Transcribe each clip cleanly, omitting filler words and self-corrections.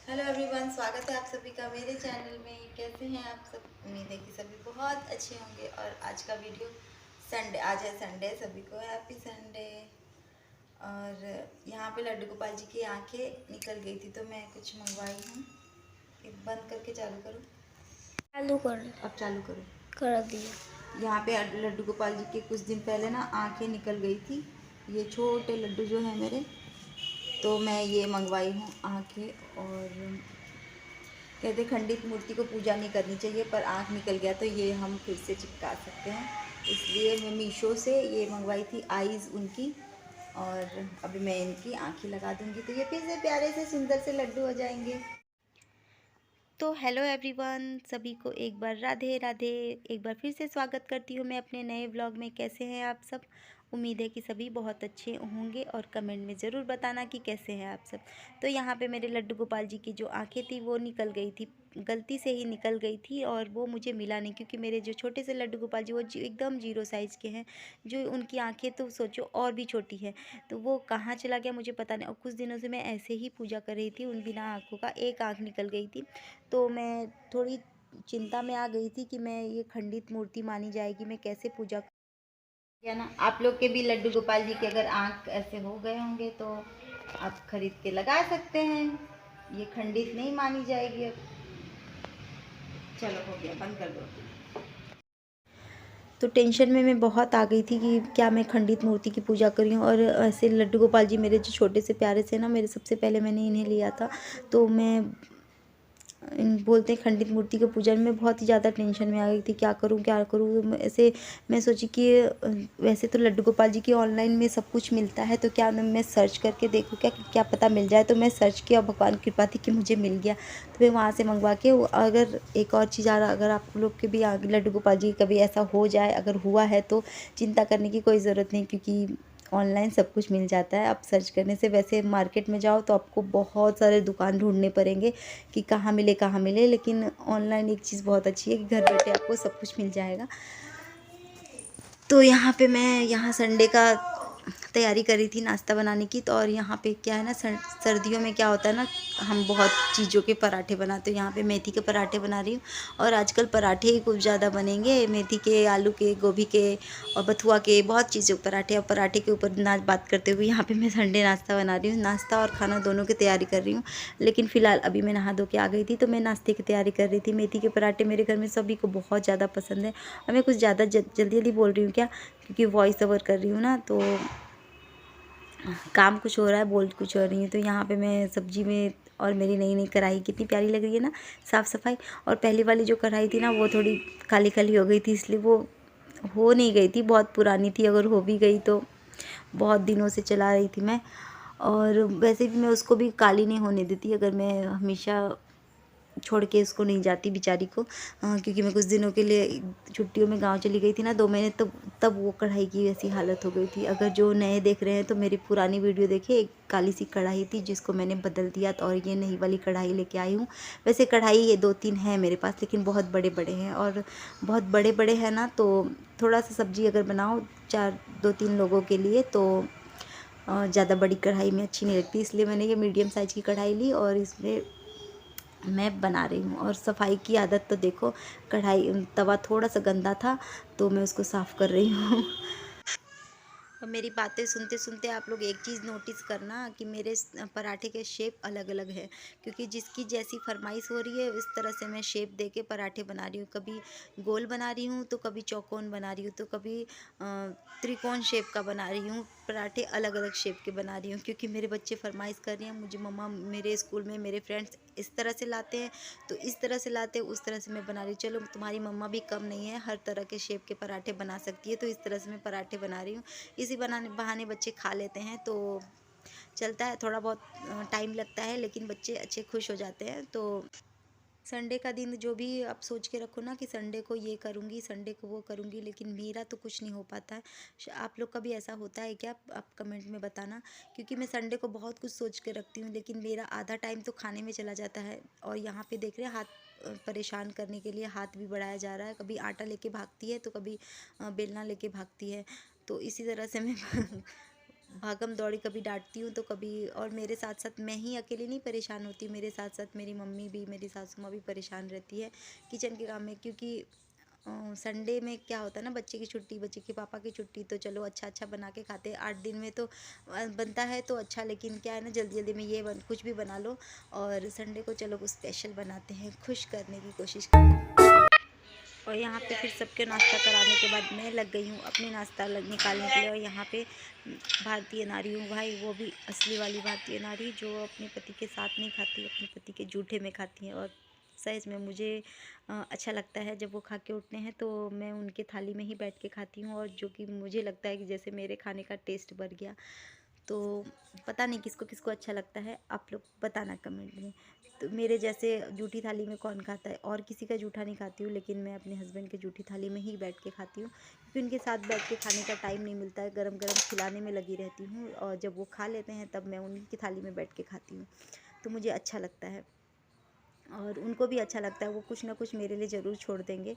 Hello everyone, स्वागत है आप सभी का मेरे चैनल में। कैसे हैं आप सब? उम्मीद है कि सभी बहुत अच्छे होंगे। और आज का वीडियो संडे, आज है संडे, सभी को हैप्पी संडे। और यहाँ पे लड्डू गोपाल जी की आंखें निकल गई थी तो मैं कुछ मंगवाई हूँ। बंद करके चालू करूँ? चालू कर अब चालू करूँ? कर दिया। यहाँ पे लड्डू गोपाल जी के कुछ दिन पहले ना आंखें निकल गई थी। ये छोटे लड्डू जो हैं मेरे, तो मैं ये मंगवाई हूँ आंखें। और कहते खंडित मूर्ति को पूजा नहीं करनी चाहिए, पर आँख निकल गया तो ये हम फिर से चिपका सकते हैं। इसलिए मैं मीशो से ये मंगवाई थी आईज़ उनकी। और अभी मैं इनकी आँखें लगा दूंगी तो ये फिर से प्यारे से सुंदर से लड्डू हो जाएंगे। तो हेलो एवरीवन, सभी को एक बार राधे राधे। एक बार फिर से स्वागत करती हूँ मैं अपने नए व्लॉग में। कैसे हैं आप सब? उम्मीद है कि सभी बहुत अच्छे होंगे और कमेंट में ज़रूर बताना कि कैसे हैं आप सब। तो यहाँ पे मेरे लड्डू गोपाल जी की जो आंखें थी वो निकल गई थी, गलती से ही निकल गई थी। और वो मुझे मिला नहीं, क्योंकि मेरे जो छोटे से लड्डू गोपाल जी वो एकदम जीरो साइज़ के हैं। जो उनकी आंखें तो सोचो और भी छोटी है। तो वो कहाँ चला गया मुझे पता नहीं। और कुछ दिनों से मैं ऐसे ही पूजा कर रही थी उन बिना आँखों का, एक आँख निकल गई थी। तो मैं थोड़ी चिंता में आ गई थी कि मैं ये खंडित मूर्ति मानी जाएगी, मैं कैसे पूजा क्या ना। आप लोग के भी लड्डू गोपाल जी के अगर आँख ऐसे हो गए होंगे तो आप खरीद के लगा सकते हैं। ये खंडित नहीं मानी जाएगी अब। चलो हो गया, बंद कर दो। तो टेंशन में मैं बहुत आ गई थी कि क्या मैं खंडित मूर्ति की पूजा करी हूँ। और ऐसे लड्डू गोपाल जी मेरे जो छोटे से प्यारे से ना, मेरे सबसे पहले मैंने इन्हें लिया था। तो मैं बोलते हैं खंडित मूर्ति की पूजा में बहुत ही ज़्यादा टेंशन में आ गई थी, क्या करूँ क्या करूँ। ऐसे मैं सोची कि वैसे तो लड्डू गोपाल जी की ऑनलाइन में सब कुछ मिलता है, तो क्या मैं सर्च करके देखूँ, क्या क्या पता मिल जाए। तो मैं सर्च किया और भगवान की कृपा थी कि मुझे मिल गया। तो मैं वहाँ से मंगवा के अगर एक और चीज़ अगर आप लोग के भी लड्डू गोपाल जी कभी ऐसा हो जाए, अगर हुआ है तो चिंता करने की कोई ज़रूरत नहीं, क्योंकि ऑनलाइन सब कुछ मिल जाता है आप सर्च करने से। वैसे मार्केट में जाओ तो आपको बहुत सारे दुकान ढूंढने पड़ेंगे कि कहाँ मिले कहाँ मिले, लेकिन ऑनलाइन एक चीज़ बहुत अच्छी है कि घर बैठे आपको सब कुछ मिल जाएगा। तो यहाँ पे मैं यहाँ संडे का तैयारी करी थी नाश्ता बनाने की। तो और यहाँ पे क्या है ना, सर्दियों में क्या होता है ना, हम बहुत चीज़ों के पराठे बनाते हैं। यहाँ पे मेथी के पराठे बना रही हूँ। और आजकल पराठे ही कुछ ज़्यादा बनेंगे, मेथी के, आलू के, गोभी के और बथुआ के, बहुत चीज़ों के पराठे। और पराठे के ऊपर बात करते हुए यहाँ पे मैं संडे नाश्ता बना रही हूँ। नाश्ता और खाना दोनों की तैयारी कर रही हूँ। लेकिन फ़िलहाल अभी मैं नहा धो के आ गई थी तो मैं नाश्ते की तैयारी कर रही थी। मेथी के पराठे मेरे घर में सभी को बहुत ज़्यादा पसंद है। और मैं कुछ ज़्यादा जल्दी जल्दी बोल रही हूँ क्या, क्योंकि वॉइस ओवर कर रही हूँ ना, तो काम कुछ हो रहा है, बोल कुछ हो रही है। तो यहाँ पे मैं सब्जी में, और मेरी नई नई कढ़ाई कितनी प्यारी लग रही है ना, साफ़ सफाई। और पहली वाली जो कढ़ाई थी ना वो थोड़ी काली काली हो गई थी, इसलिए वो हो नहीं गई थी, बहुत पुरानी थी। अगर हो भी गई तो बहुत दिनों से चला रही थी मैं। और वैसे भी मैं उसको भी काली नहीं होने देती, अगर मैं हमेशा छोड़ के उसको नहीं जाती बेचारी को। क्योंकि मैं कुछ दिनों के लिए छुट्टियों में गांव चली गई थी ना, 2 महीने, तब वो कढ़ाई की ऐसी हालत हो गई थी। अगर जो नए देख रहे हैं तो मेरी पुरानी वीडियो देखिए, एक काली सी कढ़ाई थी जिसको मैंने बदल दिया, तो और ये नई वाली कढ़ाई लेके आई हूँ। वैसे कढ़ाई ये 2-3 हैं मेरे पास, लेकिन बहुत बड़े बड़े हैं। और बहुत बड़े बड़े हैं ना, तो थोड़ा सा सब्जी अगर बनाओ 2-3 लोगों के लिए तो ज़्यादा बड़ी कढ़ाई में अच्छी नहीं लगती। इसलिए मैंने ये मीडियम साइज़ की कढ़ाई ली और इसमें मैं बना रही हूँ। और सफाई की आदत तो देखो, कढ़ाई तवा थोड़ा सा गंदा था तो मैं उसको साफ़ कर रही हूँ। और मेरी बातें सुनते सुनते आप लोग एक चीज़ नोटिस करना कि मेरे पराठे के शेप अलग अलग है, क्योंकि जिसकी जैसी फरमाइश हो रही है इस तरह से मैं शेप दे के पराठे बना रही हूँ। कभी गोल बना रही हूँ तो कभी चौकोन बना रही हूँ, तो कभी त्रिकोण शेप का बना रही हूँ। पराठे अलग अलग शेप के बना रही हूँ, क्योंकि मेरे बच्चे फरमाइश कर रही हैं मुझे, मम्मा मेरे स्कूल में मेरे फ्रेंड्स इस तरह से लाते हैं, तो इस तरह से लाते हैं, उस तरह से मैं बना रही हूँ। चलो तुम्हारी मम्मा भी कम नहीं है, हर तरह के शेप के पराठे बना सकती है, तो इस तरह से मैं पराठे बना रही हूँ। इसी बनाने बहाने बच्चे खा लेते हैं, तो चलता है। थोड़ा बहुत टाइम लगता है, लेकिन बच्चे अच्छे खुश हो जाते हैं। तो संडे का दिन जो भी आप सोच के रखो ना कि संडे को ये करूँगी, संडे को वो करूँगी, लेकिन मेरा तो कुछ नहीं हो पाता है। आप लोग का भी ऐसा होता है क्या? आप कमेंट में बताना। क्योंकि मैं संडे को बहुत कुछ सोच के रखती हूँ, लेकिन मेरा आधा टाइम तो खाने में चला जाता है। और यहाँ पे देख रहे हैं हाथ परेशान करने के लिए हाथ भी बढ़ाया जा रहा है। कभी आटा लेके भागती है तो कभी बेलना लेके भागती है। तो इसी तरह से मैं भागम दौड़ी, कभी डांटती हूँ तो कभी, और मेरे साथ साथ मैं ही अकेली नहीं परेशान होती, मेरे साथ साथ मेरी मम्मी भी, मेरी सासू माँ भी परेशान रहती है किचन के काम में। क्योंकि संडे में क्या होता है ना, बच्चे की छुट्टी, बच्चे के पापा की छुट्टी, तो चलो अच्छा अच्छा बना के खाते हैं। 8 दिन में तो बनता है तो अच्छा, लेकिन क्या है ना, जल्दी जल्दी में ये कुछ भी बना लो, और संडे को चलो कुछ स्पेशल बनाते हैं, खुश करने की कोशिश करते हैं। और यहाँ पे फिर सबके नाश्ता कराने के बाद मैं लग गई हूँ अपनी नाश्ता निकालने के लिए। और यहाँ पे भारतीय नारी हूँ भाई, वो भी असली वाली भारतीय नारी, जो अपने पति के साथ नहीं खाती, अपने पति के जूठे में खाती है। और सच में मुझे अच्छा लगता है जब वो खा के उठते हैं तो मैं उनके थाली में ही बैठ के खाती हूँ, और जो कि मुझे लगता है कि जैसे मेरे खाने का टेस्ट बढ़ गया। तो पता नहीं किसको किसको अच्छा लगता है, आप लोग बताना कमेंट में। तो मेरे जैसे जूठी थाली में कौन खाता है, और किसी का जूठा नहीं खाती हूँ, लेकिन मैं अपने हस्बैंड के जूठी थाली में ही बैठ के खाती हूँ, क्योंकि उनके साथ बैठ के खाने का टाइम नहीं मिलता है, गरम गरम खिलाने में लगी रहती हूँ, और जब वो खा लेते हैं तब मैं उन्हीं की थाली में बैठ के खाती हूँ। तो मुझे अच्छा लगता है, और उनको भी अच्छा लगता है, वो कुछ ना कुछ मेरे लिए ज़रूर छोड़ देंगे।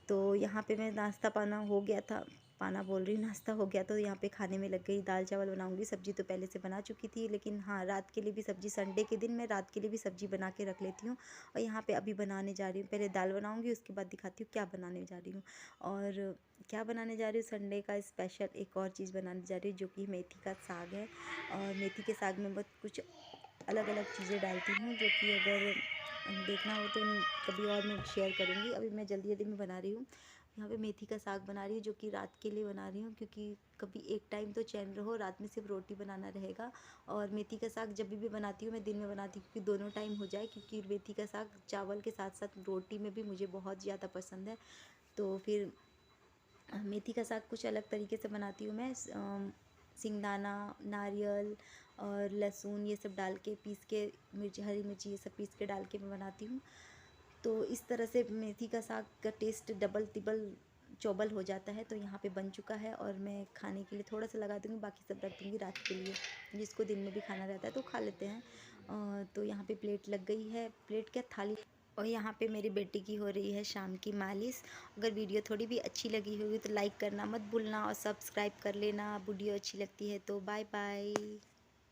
तो यहाँ पे मैं नाश्ता पाना हो गया था, पाना बोल रही हूँ, नाश्ता हो गया, तो यहाँ पे खाने में लग गई। दाल चावल बनाऊँगी, सब्ज़ी तो पहले से बना चुकी थी, लेकिन हाँ, रात के लिए भी सब्ज़ी, संडे के दिन मैं रात के लिए भी सब्ज़ी बना के रख लेती हूँ। और यहाँ पे अभी बनाने जा रही हूँ, पहले दाल बनाऊँगी, उसके बाद दिखाती हूँ क्या बनाने जा रही हूँ। और क्या बनाने जा रही हूँ, संडे का स्पेशल एक और चीज़ बनाने जा रही हूँ, जो कि मेथी का साग है। और मेथी के साग में बहुत कुछ अलग अलग चीज़ें डालती हूँ, जो कि अगर देखना हो तो कभी और मैं शेयर करूँगी। अभी मैं जल्दी जल्दी में बना रही हूँ। यहाँ पे मेथी का साग बना रही हूँ, जो कि रात के लिए बना रही हूँ, क्योंकि कभी एक टाइम तो चैन रहो, रात में सिर्फ रोटी बनाना रहेगा। और मेथी का साग जब भी बनाती हूँ, मैं दिन में बनाती हूँ, क्योंकि दोनों टाइम हो जाए, क्योंकि मेथी का साग चावल के साथ साथ रोटी में भी मुझे बहुत ज़्यादा पसंद है। तो फिर मेथी का साग कुछ अलग तरीके से बनाती हूँ मैं। सिंगदाना, नारियल और लहसुन ये सब डाल के पीस के, मिर्च, हरी मिर्ची ये सब पीस के डाल के मैं बनाती हूँ। तो इस तरह से मेथी का साग का टेस्ट डबल तिबल चौबल हो जाता है। तो यहाँ पे बन चुका है, और मैं खाने के लिए थोड़ा सा लगा दूँगी, बाकी सब रख दूँगी रात के लिए, जिसको दिन में भी खाना रहता है तो खा लेते हैं। तो यहाँ पे प्लेट लग गई है, प्लेट क्या, थाली। और यहाँ पे मेरी बेटी की हो रही है शाम की मालिश। अगर वीडियो थोड़ी भी अच्छी लगी होगी तो लाइक करना मत भूलना, और सब्सक्राइब कर लेना, वीडियो अच्छी लगती है तो। Bye bye.